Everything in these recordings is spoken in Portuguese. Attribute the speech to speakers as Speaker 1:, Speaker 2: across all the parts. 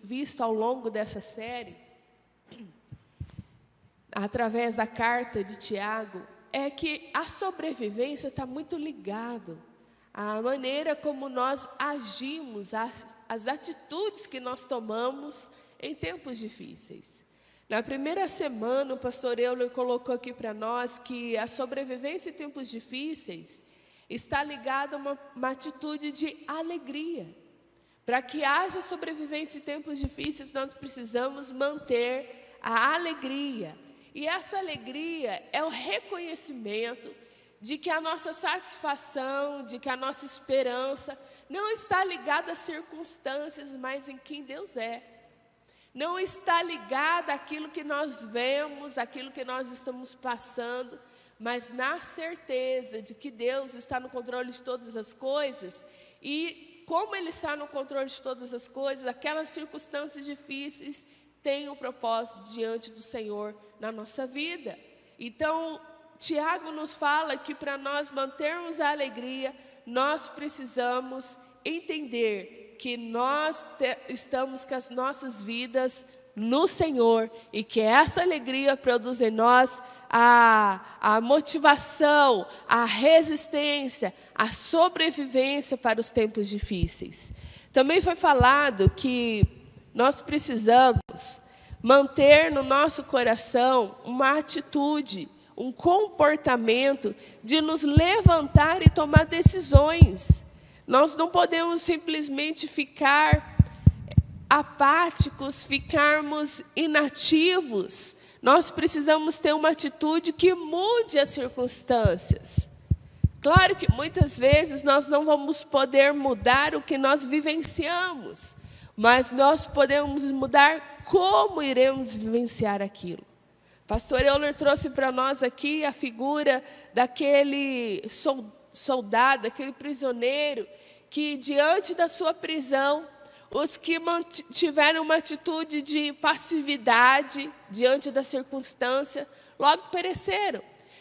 Speaker 1: visto ao longo dessa série, através da carta de Tiago, é que a sobrevivência está muito ligado à maneira como nós agimos, às atitudes que nós tomamos em tempos difíceis. Na primeira semana, o pastor Euler colocou aqui para nós que a sobrevivência em tempos difíceis está ligada a uma atitude de alegria. Para que haja sobrevivência em tempos difíceis, nós precisamos manter a alegria. E essa alegria é o reconhecimento de que a nossa satisfação, de que a nossa esperança não está ligada às circunstâncias, mas em quem Deus é. Não está ligada àquilo que nós vemos, àquilo que nós estamos passando, mas na certeza de que Deus está no controle de todas as coisas. E como Ele está no controle de todas as coisas, aquelas circunstâncias difíceis têm um propósito diante do Senhor na nossa vida. Então, Tiago nos fala que para nós mantermos a alegria, nós precisamos entender que nós estamos com as nossas vidas no Senhor e que essa alegria produz em nós a motivação, a resistência, a sobrevivência para os tempos difíceis. Também foi falado que nós precisamos manter no nosso coração uma atitude, um comportamento de nos levantar e tomar decisões. Nós não podemos simplesmente ficar apáticos, ficarmos inativos. Nós precisamos ter uma atitude que mude as circunstâncias. Claro que muitas vezes nós não vamos poder mudar o que nós vivenciamos, mas nós podemos mudar como iremos vivenciar aquilo. Pastor Euler trouxe para nós aqui a figura daquele soldado, aquele prisioneiro, que diante da sua prisão, os que tiveram uma atitude de passividade diante da circunstância, logo pereceram.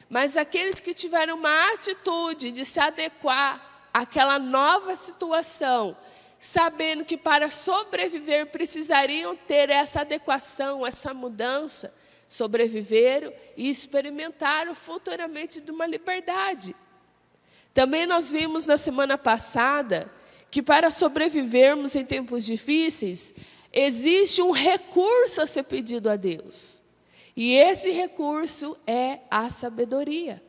Speaker 1: Mas aqueles que tiveram uma atitude de se adequar àquela nova situação, sabendo que para sobreviver precisariam ter essa adequação, essa mudança, sobreviveram e experimentaram futuramente de uma liberdade. Também nós vimos na semana passada que para sobrevivermos em tempos difíceis, existe um recurso a ser pedido a Deus. E esse recurso é a sabedoria.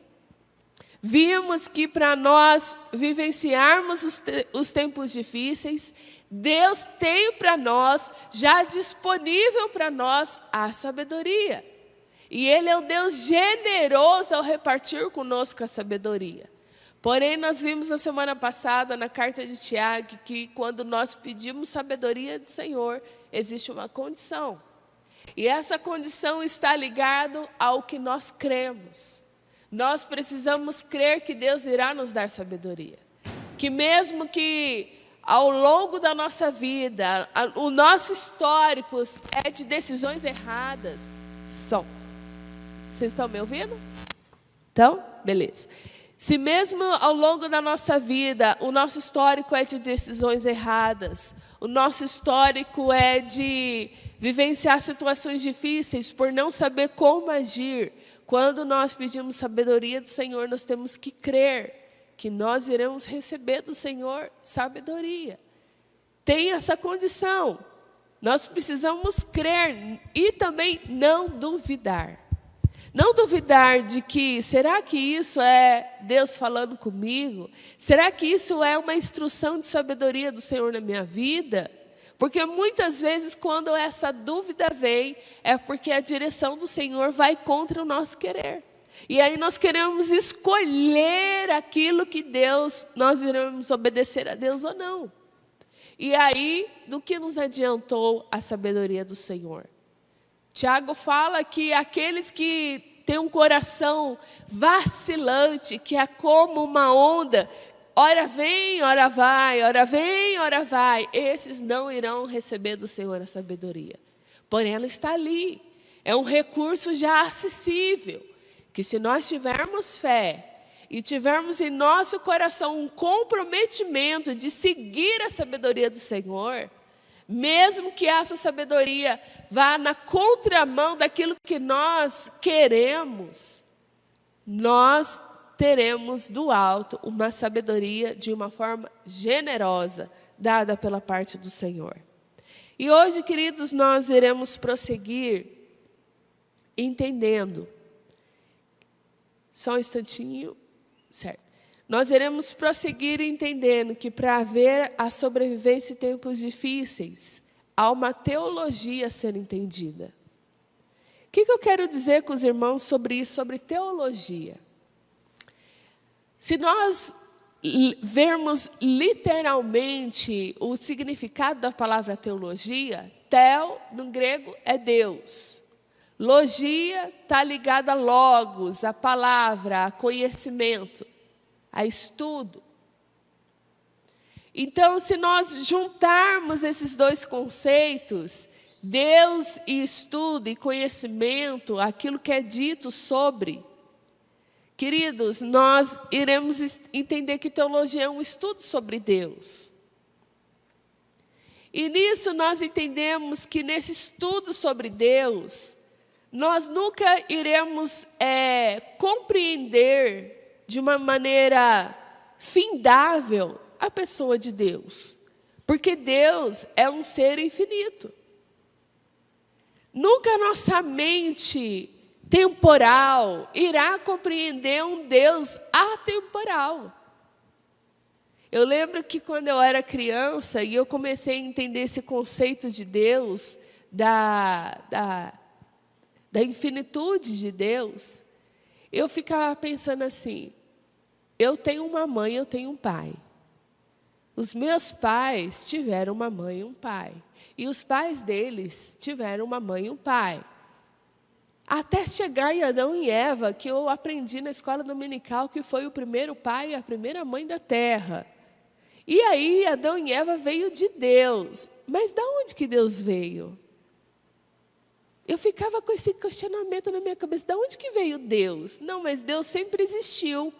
Speaker 1: Vimos que para nós vivenciarmos os tempos difíceis, Deus tem para nós, já disponível para nós, a sabedoria. E Ele é um Deus generoso ao repartir conosco a sabedoria. Porém, nós vimos na semana passada, na carta de Tiago, que quando nós pedimos sabedoria do Senhor, existe uma condição. E essa condição está ligada ao que nós cremos. Nós precisamos crer que Deus irá nos dar sabedoria. Que mesmo que ao longo da nossa vida, o nosso histórico é de decisões erradas. Vocês estão me ouvindo? Então, beleza. Se mesmo ao longo da nossa vida, o nosso histórico é de decisões erradas, o nosso histórico é de vivenciar situações difíceis por não saber como agir, quando nós pedimos sabedoria do Senhor, nós temos que crer que nós iremos receber do Senhor sabedoria. Tem essa condição. Nós precisamos crer e também não duvidar. Não duvidar de que, será que isso é Deus falando comigo? Será que isso é uma instrução de sabedoria do Senhor na minha vida? Porque muitas vezes quando essa dúvida vem, é porque a direção do Senhor vai contra o nosso querer. E aí nós queremos escolher aquilo que nós iremos obedecer a Deus ou não. E aí, do que nos adiantou a sabedoria do Senhor? Tiago fala que aqueles que têm um coração vacilante, que é como uma onda, ora vem, ora vai, ora vem, ora vai, esses não irão receber do Senhor a sabedoria. Porém, ela está ali. É um recurso já acessível, que se nós tivermos fé e tivermos em nosso coração um comprometimento de seguir a sabedoria do Senhor, Mesmo que essa sabedoria vá na contramão daquilo que nós queremos, nós teremos do alto uma sabedoria de uma forma generosa, dada pela parte do Senhor. E hoje, queridos, nós iremos prosseguir entendendo. Só um instantinho, certo. Nós iremos prosseguir entendendo que para haver a sobrevivência em tempos difíceis, há uma teologia a ser entendida. O que eu quero dizer com os irmãos sobre isso, sobre teologia? Se nós vermos literalmente o significado da palavra teologia, tel, no grego, é Deus. Logia está ligada a logos, a palavra, a conhecimento, a estudo. Então, se nós juntarmos esses dois conceitos, Deus e estudo e conhecimento, aquilo que é dito sobre, queridos, nós iremos entender que teologia é um estudo sobre Deus. E nisso nós entendemos que nesse estudo sobre Deus, nós nunca iremos compreender de uma maneira findável a pessoa de Deus. Porque Deus é um ser infinito. Nunca a nossa mente temporal irá compreender um Deus atemporal. Eu lembro que quando eu era criança e eu comecei a entender esse conceito de Deus, da infinitude de Deus, eu ficava pensando assim, eu tenho uma mãe, eu tenho um pai. Os meus pais tiveram uma mãe e um pai. E os pais deles tiveram uma mãe e um pai. Até chegar em Adão e Eva, que eu aprendi na escola dominical, que foi o primeiro pai e a primeira mãe da terra. E aí, Adão e Eva veio de Deus. Mas de onde que Deus veio? Eu ficava com esse questionamento na minha cabeça, de onde que veio Deus? Não, mas Deus sempre existiu.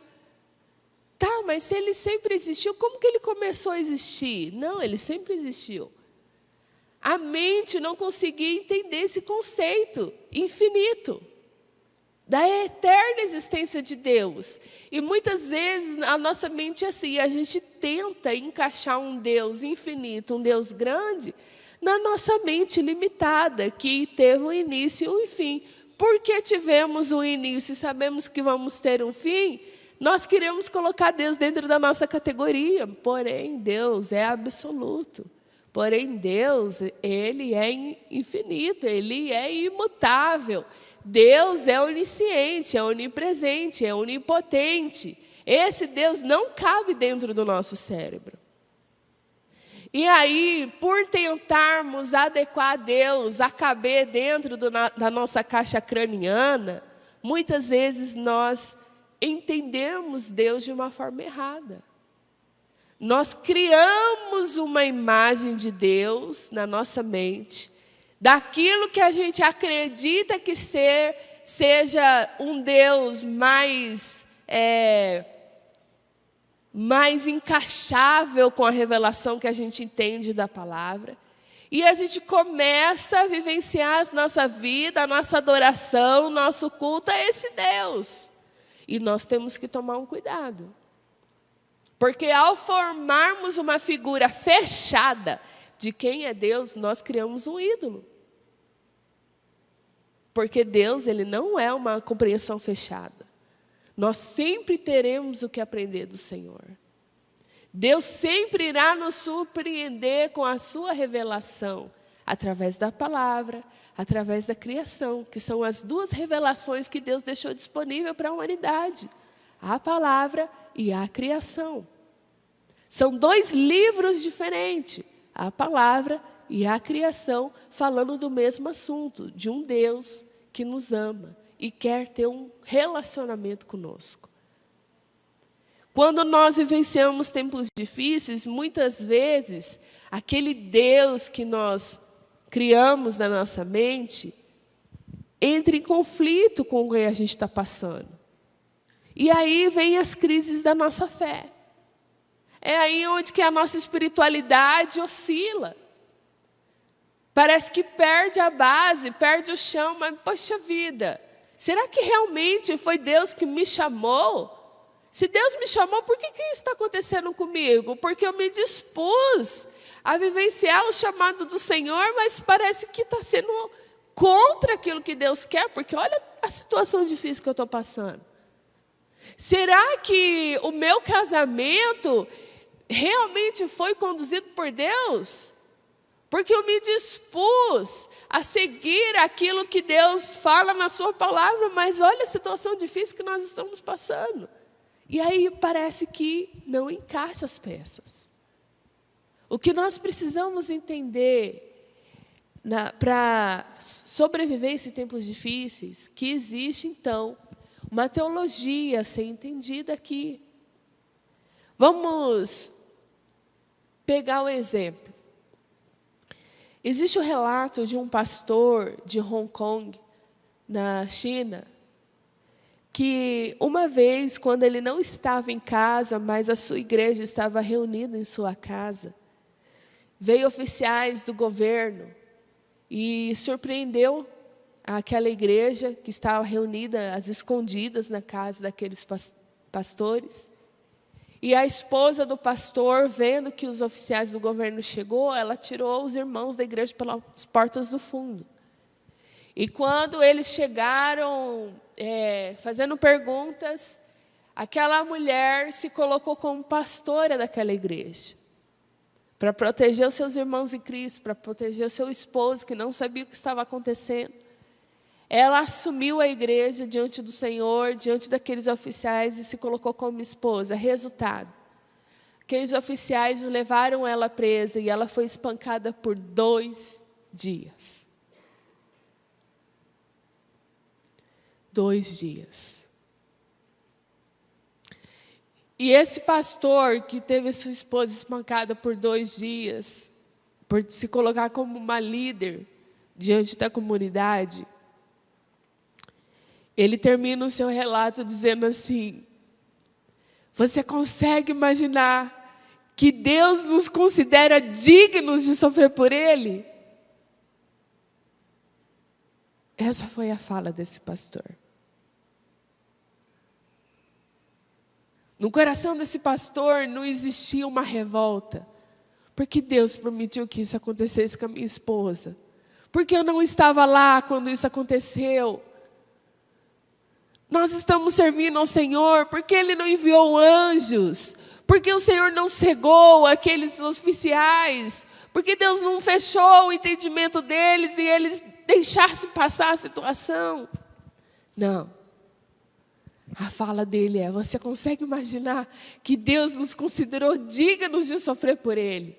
Speaker 1: Tá, mas se Ele sempre existiu, como que Ele começou a existir? Não, Ele sempre existiu. A mente não conseguia entender esse conceito infinito, da eterna existência de Deus. E muitas vezes a nossa mente é assim, a gente tenta encaixar um Deus infinito, um Deus grande, na nossa mente limitada, que teve um início e um fim. Porque tivemos um início e sabemos que vamos ter um fim, nós queremos colocar Deus dentro da nossa categoria. Porém, Deus é absoluto. Porém, Deus, Ele é infinito, Ele é imutável. Deus é onisciente, é onipresente, é onipotente. Esse Deus não cabe dentro do nosso cérebro. E aí, por tentarmos adequar Deus a caber dentro da nossa caixa craniana, muitas vezes nós entendemos Deus de uma forma errada. Nós criamos uma imagem de Deus na nossa mente, daquilo que a gente acredita que seja um Deus mais encaixável com a revelação que a gente entende da palavra. E a gente começa a vivenciar a nossa vida, a nossa adoração, o nosso culto a esse Deus. E nós temos que tomar um cuidado. Porque ao formarmos uma figura fechada de quem é Deus, nós criamos um ídolo. Porque Deus, Ele não é uma compreensão fechada. Nós sempre teremos o que aprender do Senhor. Deus sempre irá nos surpreender com a sua revelação, através da palavra, através da criação, que são as duas revelações que Deus deixou disponível para a humanidade. A palavra e a criação. São dois livros diferentes, a palavra e a criação, falando do mesmo assunto, de um Deus que nos ama e quer ter um relacionamento conosco. Quando nós vivenciamos tempos difíceis, muitas vezes, aquele Deus que nós criamos na nossa mente, entra em conflito com o que a gente está passando. E aí vem as crises da nossa fé. É aí onde que a nossa espiritualidade oscila. Parece que perde a base, perde o chão, mas poxa vida, será que realmente foi Deus que me chamou? Se Deus me chamou, por que isso está acontecendo comigo? Porque eu me dispus a vivenciar o chamado do Senhor, mas parece que está sendo contra aquilo que Deus quer, porque olha a situação difícil que eu estou passando. Será que o meu casamento realmente foi conduzido por Deus? Porque eu me dispus a seguir aquilo que Deus fala na sua palavra, mas olha a situação difícil que nós estamos passando. E aí parece que não encaixa as peças. O que nós precisamos entender para sobreviver a esses tempos difíceis, que existe então uma teologia a ser entendida aqui. Vamos pegar o exemplo. Existe o relato de um pastor de Hong Kong, na China, que uma vez, quando ele não estava em casa, mas a sua igreja estava reunida em sua casa, veio oficiais do governo e surpreendeu aquela igreja que estava reunida às escondidas na casa daqueles pastores. E a esposa do pastor, vendo que os oficiais do governo chegou, ela tirou os irmãos da igreja pelas portas do fundo. E quando eles chegaram, fazendo perguntas, aquela mulher se colocou como pastora daquela igreja, para proteger os seus irmãos em Cristo, para proteger o seu esposo, que não sabia o que estava acontecendo. Ela assumiu a igreja diante do Senhor, diante daqueles oficiais, e se colocou como esposa. Resultado, aqueles oficiais levaram ela presa e ela foi espancada por 2 dias. 2 dias. E esse pastor que teve a sua esposa espancada por 2 dias, por se colocar como uma líder diante da comunidade, ele termina o seu relato dizendo assim: você consegue imaginar que Deus nos considera dignos de sofrer por Ele? Essa foi a fala desse pastor. No coração desse pastor não existia uma revolta. Porque Deus permitiu que isso acontecesse com a minha esposa? Porque eu não estava lá quando isso aconteceu? Nós estamos servindo ao Senhor porque Ele não enviou anjos, porque o Senhor não cegou aqueles oficiais, porque Deus não fechou o entendimento deles e eles deixassem passar a situação. Não. A fala dele é: você consegue imaginar que Deus nos considerou dignos de sofrer por Ele?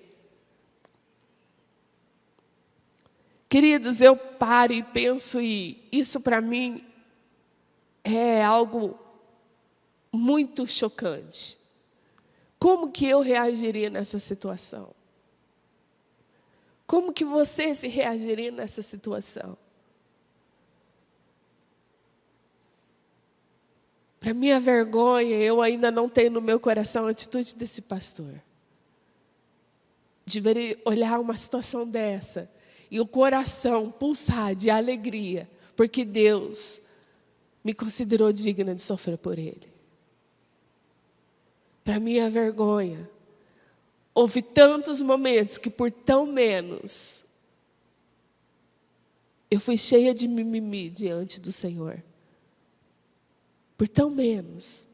Speaker 1: Queridos, eu paro e penso, e isso para mim é algo muito chocante. Como que eu reagiria nessa situação? Como que você se reagiria nessa situação? Para minha vergonha, eu ainda não tenho no meu coração a atitude desse pastor. Deveria olhar uma situação dessa e o coração pulsar de alegria, porque Deus me considerou digna de sofrer por Ele. Para minha vergonha, houve tantos momentos que por tão menos eu fui cheia de mimimi diante do Senhor. Por tão menos.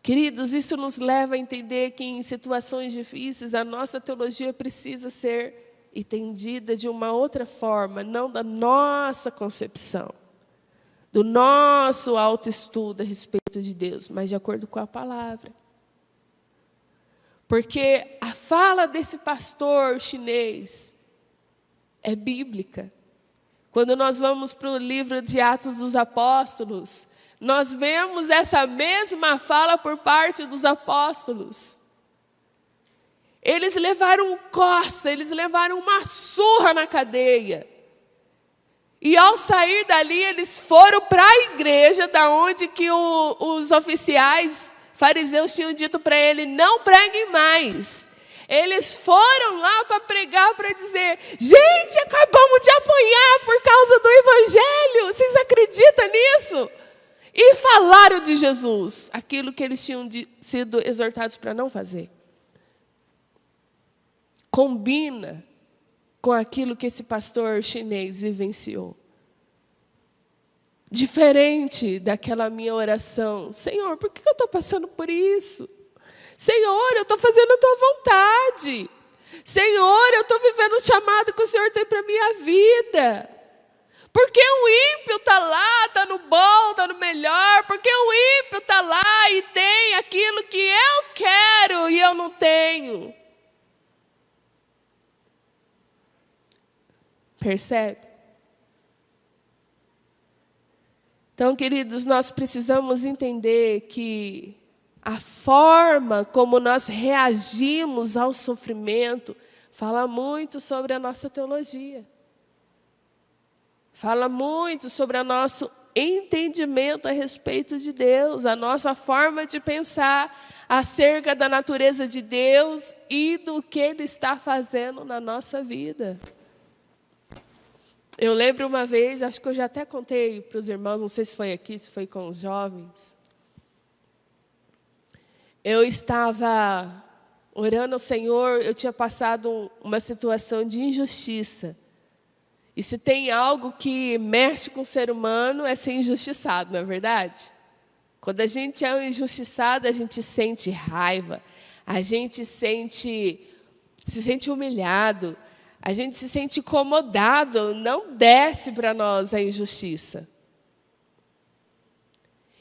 Speaker 1: Queridos, isso nos leva a entender que em situações difíceis a nossa teologia precisa ser entendida de uma outra forma, não da nossa concepção, do nosso autoestudo a respeito de Deus, mas de acordo com a palavra. Porque a fala desse pastor chinês é bíblica. Quando nós vamos para o livro de Atos dos Apóstolos, nós vemos essa mesma fala por parte dos apóstolos. Eles levaram coça, eles levaram uma surra na cadeia. E ao sair dali, eles foram para a igreja, da onde que os oficiais fariseus tinham dito para ele: não preguem mais. Eles foram lá para pregar, para dizer: gente, acabamos de apanhar por causa do Evangelho. Vocês acreditam nisso? E falaram de Jesus, aquilo que eles tinham sido exortados para não fazer. Combina com aquilo que esse pastor chinês vivenciou. Diferente daquela minha oração: Senhor, por que eu estou passando por isso? Senhor, eu estou fazendo a tua vontade. Senhor, eu estou vivendo o chamado que o Senhor tem para a minha vida. Porque o ímpio está lá, está no bom, está no melhor. Porque o ímpio está lá e tem aquilo que eu quero e eu não tenho. Percebe? Então, queridos, nós precisamos entender que a forma como nós reagimos ao sofrimento fala muito sobre a nossa teologia. Fala muito sobre o nosso entendimento a respeito de Deus, a nossa forma de pensar acerca da natureza de Deus e do que Ele está fazendo na nossa vida. Eu lembro uma vez, acho que eu já até contei para os irmãos, não sei se foi aqui, se foi com os jovens. Eu estava orando ao Senhor, eu tinha passado uma situação de injustiça. E se tem algo que mexe com o ser humano, é ser injustiçado, não é verdade? Quando a gente é injustiçado, a gente sente raiva, a gente se sente humilhado, a gente se sente incomodado, não desce para nós a injustiça.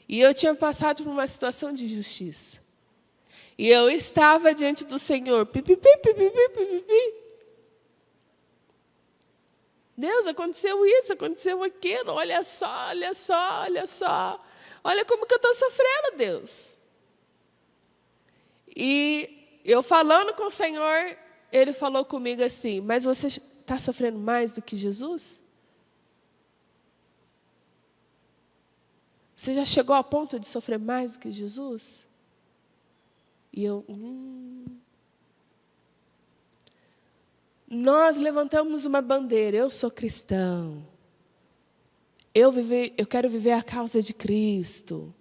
Speaker 1: E eu tinha passado por uma situação de injustiça. E eu estava diante do Senhor, Deus, aconteceu isso, aconteceu aquilo, olha só, olha só, olha só. Olha como que eu estou sofrendo, Deus. E eu falando com o Senhor, Ele falou comigo assim: mas você está sofrendo mais do que Jesus? Você já chegou ao ponto de sofrer mais do que Jesus? E eu, Nós levantamos uma bandeira: eu sou cristão. Eu quero viver a causa de Cristo.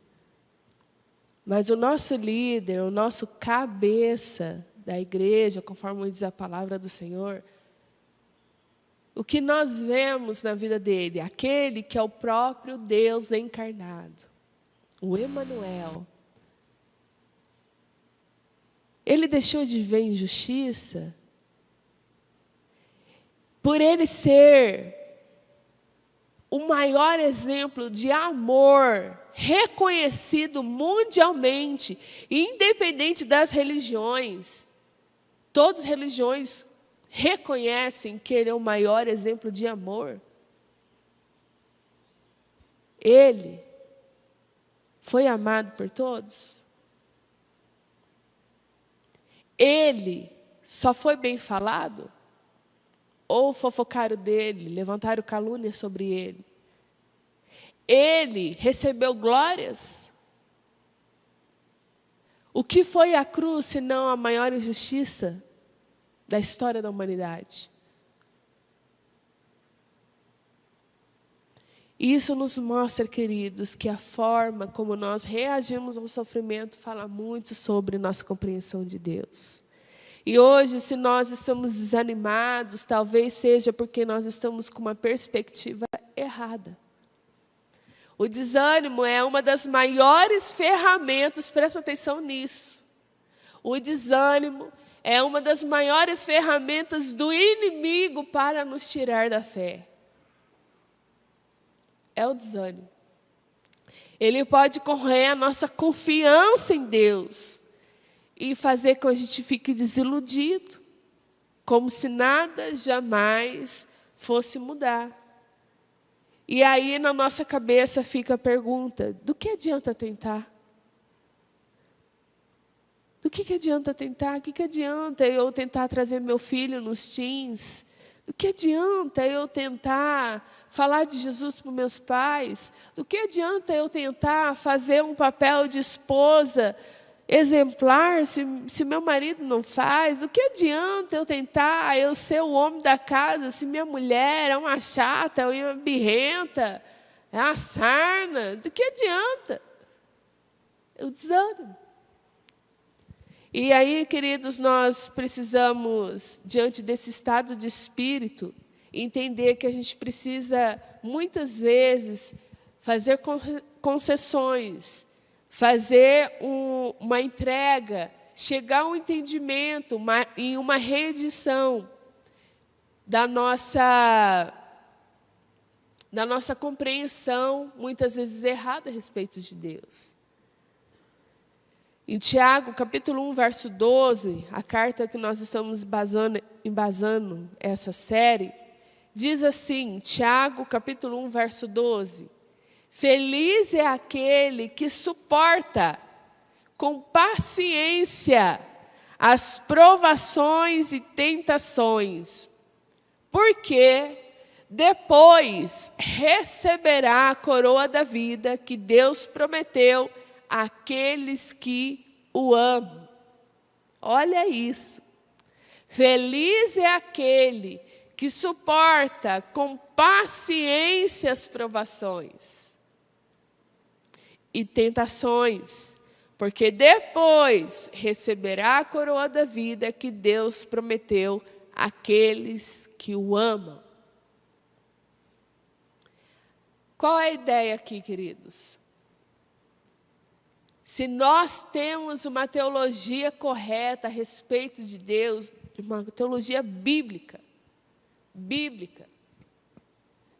Speaker 1: Mas o nosso líder, o nosso cabeça da igreja, conforme diz a palavra do Senhor, o que nós vemos na vida dele? Aquele que é o próprio Deus encarnado, o Emanuel. Ele deixou de ver injustiça por ele ser o maior exemplo de amor reconhecido mundialmente, independente das religiões. Todas as religiões reconhecem que ele é o maior exemplo de amor. Ele foi amado por todos. Ele só foi bem falado? Ou fofocaram dele, levantaram calúnia sobre ele? Ele recebeu glórias? O que foi a cruz, senão a maior injustiça da história da humanidade? Isso nos mostra, queridos, que a forma como nós reagimos ao sofrimento fala muito sobre nossa compreensão de Deus. E hoje, se nós estamos desanimados, talvez seja porque nós estamos com uma perspectiva errada. O desânimo é uma das maiores ferramentas, presta atenção nisso. O desânimo é uma das maiores ferramentas do inimigo para nos tirar da fé. É o desânimo. Ele pode corroer a nossa confiança em Deus e fazer com que a gente fique desiludido, como se nada jamais fosse mudar. E aí na nossa cabeça fica a pergunta: do que adianta tentar? Do que adianta tentar? O que adianta eu tentar trazer meu filho nos teens? Do que adianta eu tentar falar de Jesus para os meus pais? Do que adianta eu tentar fazer um papel de esposa exemplar se meu marido não faz? O que adianta eu tentar eu ser o homem da casa se minha mulher é uma chata, é uma birrenta, é uma sarna? Do que adianta? Eu desânimo. E aí, queridos, nós precisamos, diante desse estado de espírito, entender que a gente precisa, muitas vezes, fazer concessões, fazer uma entrega, chegar a um entendimento, em uma rendição da nossa compreensão, muitas vezes errada a respeito de Deus. Em Tiago, capítulo 1, verso 12, a carta que nós estamos embasando essa série, diz assim, Tiago, capítulo 1, verso 12, feliz é aquele que suporta com paciência as provações e tentações, porque depois receberá a coroa da vida que Deus prometeu àqueles que o amam. Olha isso. Feliz é aquele que suporta com paciência as provações e tentações, porque depois receberá a coroa da vida que Deus prometeu àqueles que o amam. Qual é a ideia aqui, queridos? Se nós temos uma teologia correta a respeito de Deus, uma teologia bíblica,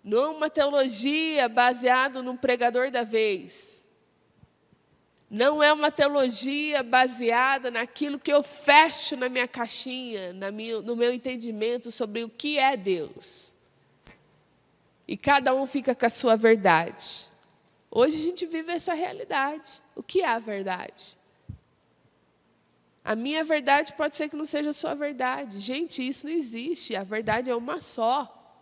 Speaker 1: não uma teologia baseada num pregador da vez, não é uma teologia baseada naquilo que eu fecho na minha caixinha, no meu entendimento sobre o que é Deus. E cada um fica com a sua verdade. Hoje a gente vive essa realidade. O que é a verdade? A minha verdade pode ser que não seja a sua verdade. Gente, isso não existe. A verdade é uma só.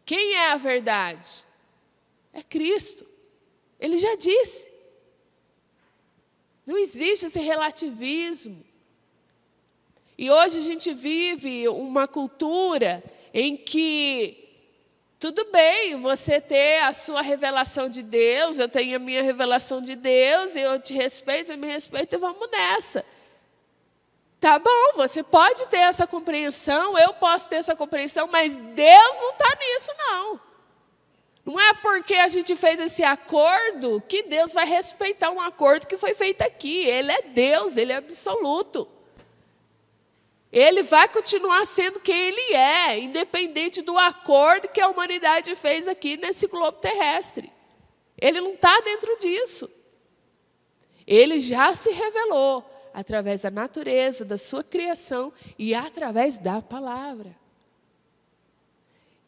Speaker 1: Quem é a verdade? É Cristo. Ele já disse. Não existe esse relativismo. E hoje a gente vive uma cultura em que tudo bem você ter a sua revelação de Deus, eu tenho a minha revelação de Deus, eu te respeito, você me respeita, e vamos nessa. Tá bom, você pode ter essa compreensão, eu posso ter essa compreensão, mas Deus não está nisso, não. Não é porque a gente fez esse acordo que Deus vai respeitar um acordo que foi feito aqui. Ele é Deus, Ele é absoluto. Ele vai continuar sendo quem Ele é, independente do acordo que a humanidade fez aqui nesse globo terrestre. Ele não está dentro disso. Ele já se revelou através da natureza, da sua criação e através da palavra.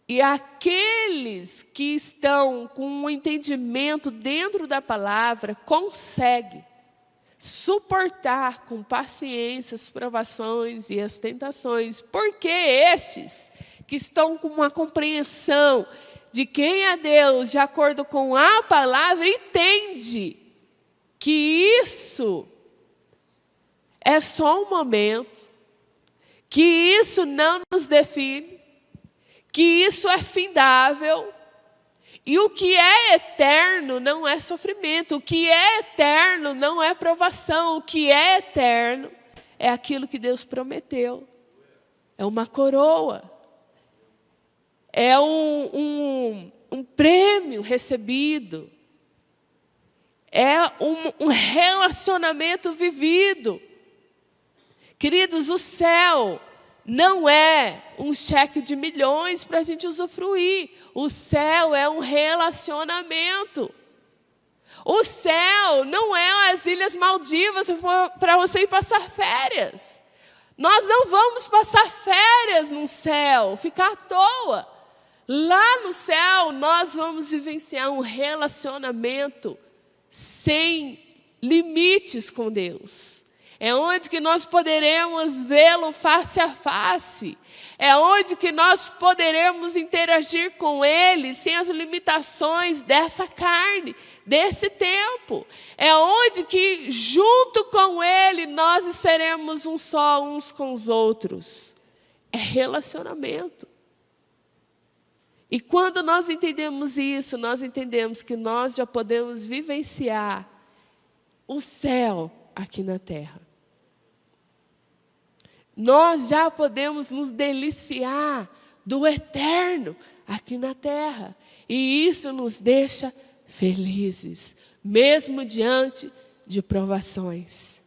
Speaker 1: E aqueles que estão com um entendimento dentro da palavra conseguem suportar com paciência as provações e as tentações, porque estes que estão com uma compreensão de quem é Deus, de acordo com a palavra, entende que isso é só um momento, que isso não nos define, que isso é findável. E o que é eterno não é sofrimento, o que é eterno não é provação, o que é eterno é aquilo que Deus prometeu. É uma coroa, é um prêmio recebido, é um relacionamento vivido. Queridos, o céu não é um cheque de milhões para a gente usufruir. O céu é um relacionamento. O céu não é as Ilhas Maldivas para você ir passar férias. Nós não vamos passar férias no céu, ficar à toa. Lá no céu, nós vamos vivenciar um relacionamento sem limites com Deus. É onde que nós poderemos vê-lo face a face. É onde que nós poderemos interagir com Ele sem as limitações dessa carne, desse tempo. É onde que, junto com Ele, nós seremos um só uns com os outros. É relacionamento. E quando nós entendemos isso, nós entendemos que nós já podemos vivenciar o céu aqui na terra. Nós já podemos nos deliciar do eterno aqui na terra. E isso nos deixa felizes, mesmo diante de provações.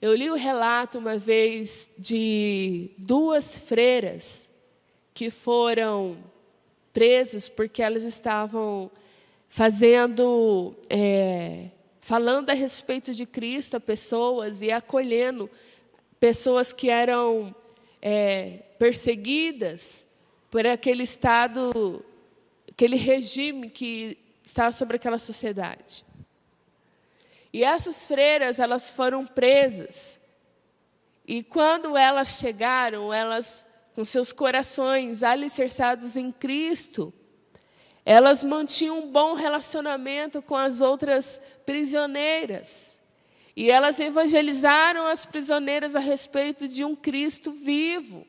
Speaker 1: Eu li o relato uma vez de 2 freiras que foram presas porque elas estavam falando a respeito de Cristo a pessoas e acolhendo pessoas que eram perseguidas por aquele estado, aquele regime que estava sobre aquela sociedade. E essas freiras, elas foram presas. E quando elas chegaram, elas, com seus corações alicerçados em Cristo, elas mantinham um bom relacionamento com as outras prisioneiras. E elas evangelizaram as prisioneiras a respeito de um Cristo vivo.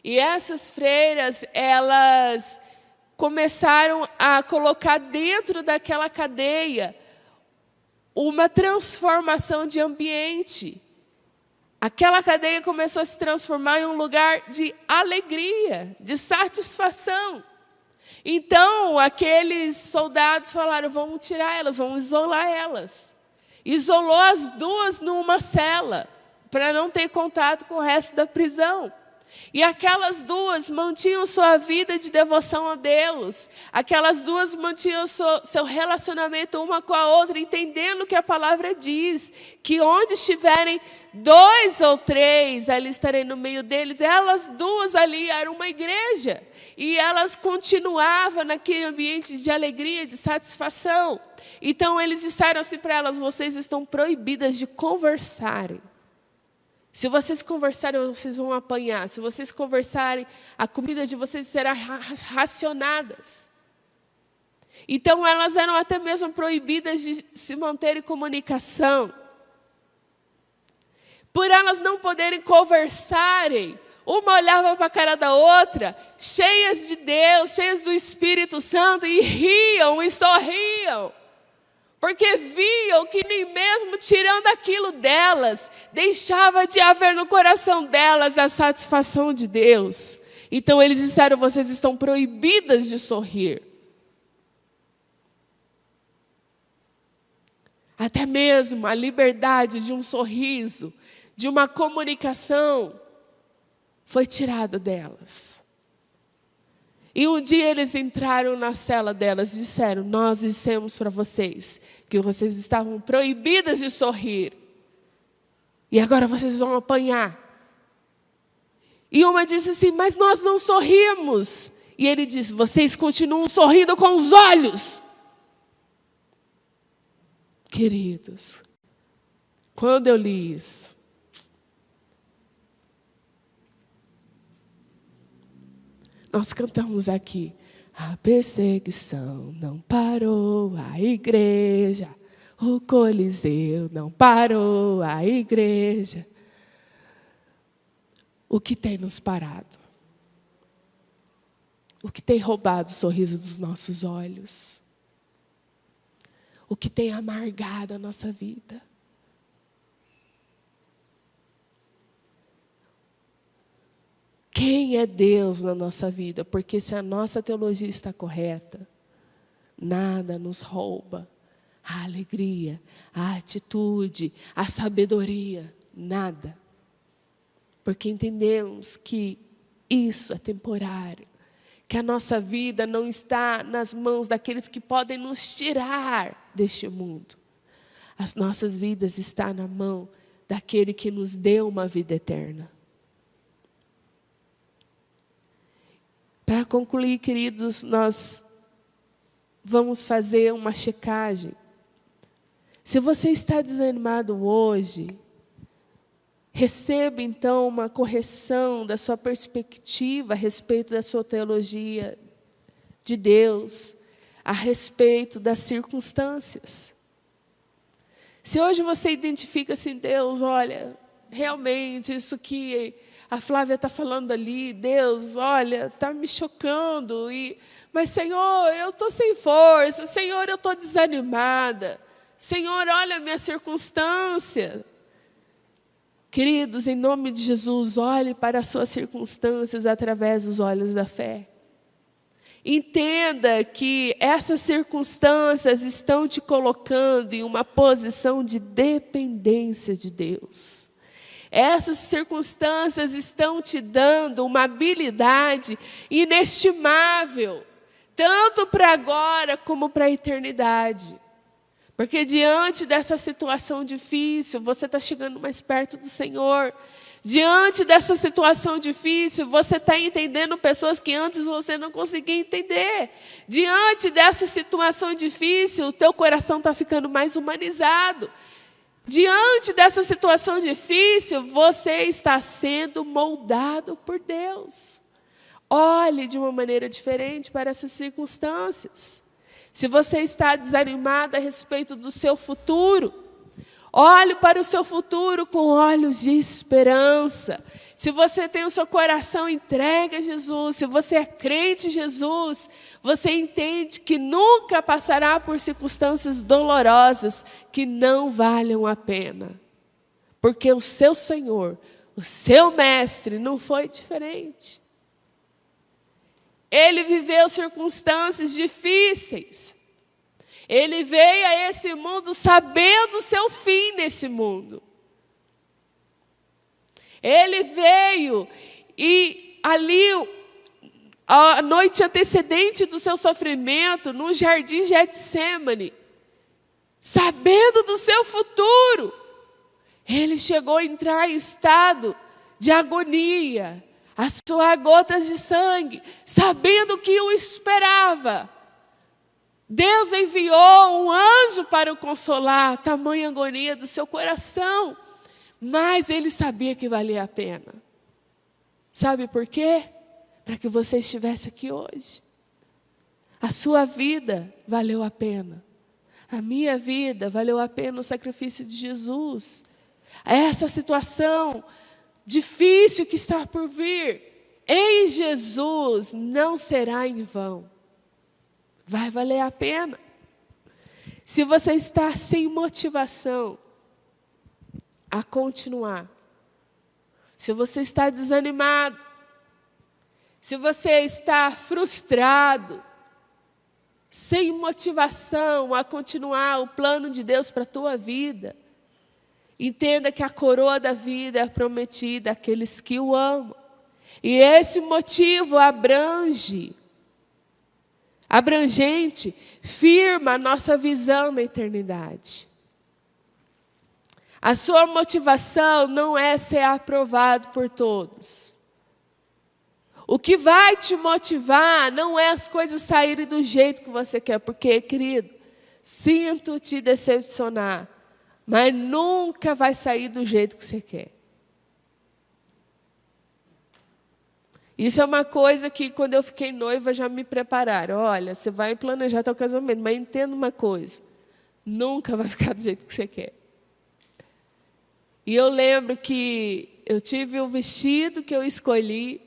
Speaker 1: E essas freiras, elas começaram a colocar dentro daquela cadeia uma transformação de ambiente. Aquela cadeia começou a se transformar em um lugar de alegria, de satisfação. Então, aqueles soldados falaram, vamos tirar elas, vamos isolar elas. Isolou as 2 numa cela, para não ter contato com o resto da prisão. E aquelas 2 mantinham sua vida de devoção a Deus. Aquelas 2 mantinham seu relacionamento uma com a outra, entendendo o que a palavra diz, que onde estiverem 2 ou 3, ali estarei no meio deles. Elas 2 ali eram uma igreja. E elas continuavam naquele ambiente de alegria, de satisfação. Então, eles disseram assim para elas, vocês estão proibidas de conversarem. Se vocês conversarem, vocês vão apanhar. Se vocês conversarem, a comida de vocês será racionadas. Então, elas eram até mesmo proibidas de se manter em comunicação. Por elas não poderem conversarem, uma olhava para a cara da outra, cheias de Deus, cheias do Espírito Santo, e riam e sorriam. Porque viam que nem mesmo tirando aquilo delas, deixava de haver no coração delas a satisfação de Deus. Então eles disseram, vocês estão proibidas de sorrir. Até mesmo a liberdade de um sorriso, de uma comunicação, foi tirado delas. E um dia eles entraram na cela delas e disseram, nós dissemos para vocês que vocês estavam proibidas de sorrir. E agora vocês vão apanhar. E uma disse assim, mas nós não sorrimos. E ele disse, vocês continuam sorrindo com os olhos. Queridos, quando eu li isso, nós cantamos aqui, a perseguição não parou a igreja, o Coliseu não parou a igreja. O que tem nos parado? O que tem roubado o sorriso dos nossos olhos? O que tem amargado a nossa vida? Quem é Deus na nossa vida? Porque se a nossa teologia está correta, nada nos rouba a alegria, a atitude, a sabedoria, nada. Porque entendemos que isso é temporário, que a nossa vida não está nas mãos daqueles que podem nos tirar deste mundo. As nossas vidas estão na mão daquele que nos deu uma vida eterna. Para concluir, queridos, nós vamos fazer uma checagem. Se você está desanimado hoje, receba então uma correção da sua perspectiva a respeito da sua teologia de Deus, a respeito das circunstâncias. Se hoje você identifica assim, Deus, olha, realmente isso que a Flávia está falando ali, Deus, olha, está me chocando, mas Senhor, eu estou sem força, Senhor, eu estou desanimada, Senhor, olha a minha circunstância. Queridos, em nome de Jesus, olhe para as suas circunstâncias através dos olhos da fé. Entenda que essas circunstâncias estão te colocando em uma posição de dependência de Deus. Essas circunstâncias estão te dando uma habilidade inestimável, tanto para agora como para a eternidade. Porque diante dessa situação difícil, você está chegando mais perto do Senhor. Diante dessa situação difícil, você está entendendo pessoas que antes você não conseguia entender. Diante dessa situação difícil, o teu coração está ficando mais humanizado. Diante dessa situação difícil, você está sendo moldado por Deus. Olhe de uma maneira diferente para essas circunstâncias. Se você está desanimado a respeito do seu futuro, olhe para o seu futuro com olhos de esperança. Se você tem o seu coração entregue a Jesus, se você é crente em Jesus, você entende que nunca passará por circunstâncias dolorosas que não valham a pena. Porque o seu Senhor, o seu Mestre, não foi diferente. Ele viveu circunstâncias difíceis. Ele veio a esse mundo sabendo o seu fim nesse mundo. Ele veio e ali, a noite antecedente do seu sofrimento, no jardim Getsêmani, sabendo do seu futuro, ele chegou a entrar em estado de agonia, a suar gotas de sangue, sabendo que o esperava. Deus enviou um anjo para o consolar, a tamanha agonia do seu coração, mas ele sabia que valia a pena. Sabe por quê? Para que você estivesse aqui hoje. A sua vida valeu a pena. A minha vida valeu a pena o sacrifício de Jesus. Essa situação difícil que está por vir, em Jesus não será em vão. Vai valer a pena. Se você está sem motivação a continuar, se você está desanimado, se você está frustrado, sem motivação a continuar o plano de Deus para a tua vida, entenda que a coroa da vida é prometida àqueles que o amam. E esse motivo abrangente, firma a nossa visão na eternidade. A sua motivação não é ser aprovado por todos. O que vai te motivar não é as coisas saírem do jeito que você quer, porque, querido, sinto te decepcionar, mas nunca vai sair do jeito que você quer. Isso é uma coisa que, quando eu fiquei noiva, já me prepararam. Olha, você vai planejar teu casamento, mas entenda uma coisa. Nunca vai ficar do jeito que você quer. E eu lembro que eu tive o vestido que eu escolhi,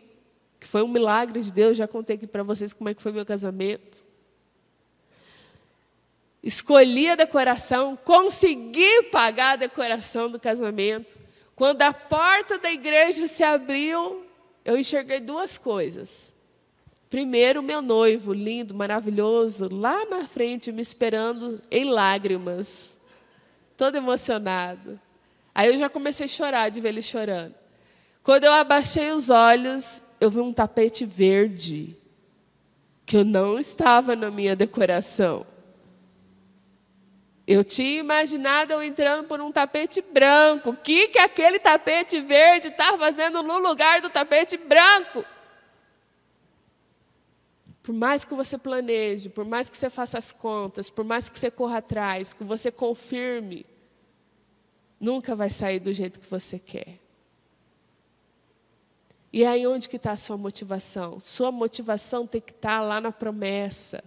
Speaker 1: que foi um milagre de Deus. Já contei aqui para vocês como é que foi meu casamento. Escolhi a decoração, consegui pagar a decoração do casamento. Quando a porta da igreja se abriu, eu enxerguei duas coisas. Primeiro, meu noivo, lindo, maravilhoso, lá na frente, me esperando em lágrimas, todo emocionado. Aí eu já comecei a chorar, de ver ele chorando. Quando eu abaixei os olhos, eu vi um tapete verde, que eu não estava na minha decoração. Eu tinha imaginado eu entrando por um tapete branco. O que aquele tapete verde está fazendo no lugar do tapete branco? Por mais que você planeje, por mais que você faça as contas, por mais que você corra atrás, que você confirme, nunca vai sair do jeito que você quer. E aí onde que está a sua motivação? Sua motivação tem que estar lá na promessa.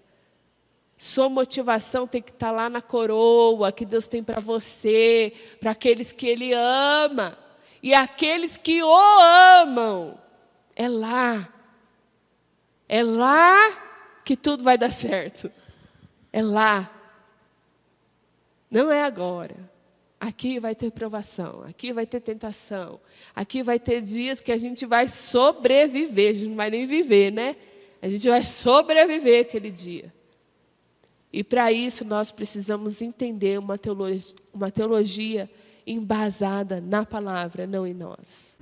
Speaker 1: Sua motivação tem que estar lá na coroa que Deus tem para você, para aqueles que Ele ama. E aqueles que o amam, é lá. É lá que tudo vai dar certo. É lá. Não é agora. Aqui vai ter provação, aqui vai ter tentação, aqui vai ter dias que a gente vai sobreviver, a gente não vai nem viver, né? A gente vai sobreviver aquele dia. E para isso nós precisamos entender uma teologia embasada na palavra, não em nós.